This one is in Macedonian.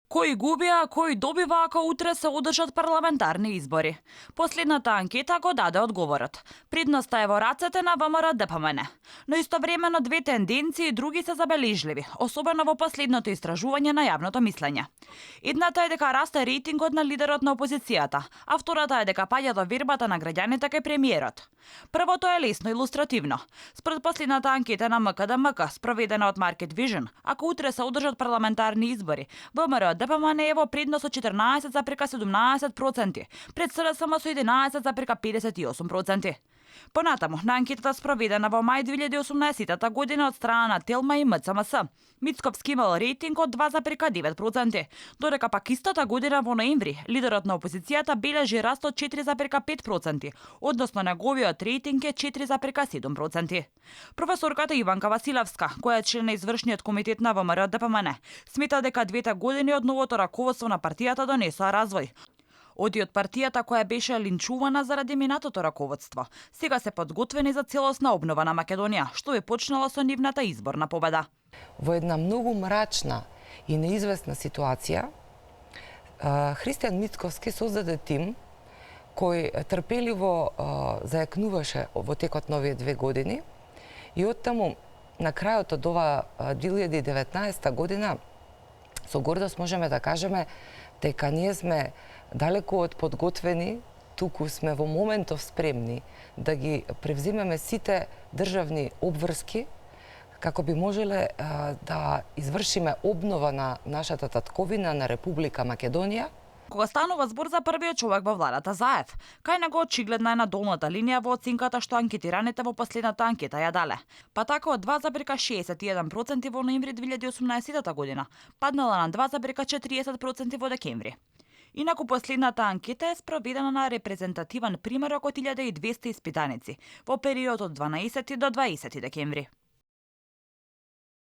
Кои губија, а кои добива ако утре се одржат парламентарни избори? Последната анкета го даде одговорот. Предноста е во рацете на ВМРО ДПМН. Но истовремено две тенденции други се забележливи, особено во последното истражување на јавното мислење. Едната е дека расте рейтингот на лидерот на опозицијата, а втората е дека паѓа довербата на граѓаните кај премиерот. Првото е лесно илустративно. Според последната анкета на МКДМК, спроведена од Market Vision, ако утре се одржат парламентарни избори, ВМРО ДПМН е во предност од 14,17%, пред СДСМ со 11,58%. Понатаму, на анкетата спроведена во мај 2018 година од страна на Телма и МЦМС, Мицковски имал рейтинг од 2,9%, додека пак истата година во ноември лидерот на опозицијата бележи раст од 4,5%, односно неговиот рейтинг е 4,7%. Професорката Иванка Василевска, која е член на извршниот комитет на ВМРО ДПМН, смета дека двете години од новото раководство на партијата донесоа развој. Оди од партијата која беше линчувана заради минатото раководство, сега се подготвени за целосна обнова на Македонија, што е почнала со нивната изборна победа. Во една многу мрачна и неизвестна ситуација, Христијан Мицковски создаде тим кој трпеливо зајакнуваше во текот на овие 2 години и оттаму на крајот од ова 2019 година со гордост можеме да кажеме дека ние сме далеку од подготвени, туку сме во моментов спремни да ги превземеме сите државни обврски како би можеле да извршиме обнова на нашата татковина, на Република Македонија. Кога станува збор за првиот човек во владата Заев, кај него очигледна е на долната линија во оценката што анкетираните во последната анкета ја дале. Па така од 2,61% во ноември 2018 година, паднала на 2,40% во декември. Инаку последната анкета е спроведена на репрезентативен примерок од 1200 испитаници во период од 12 до 20 декември.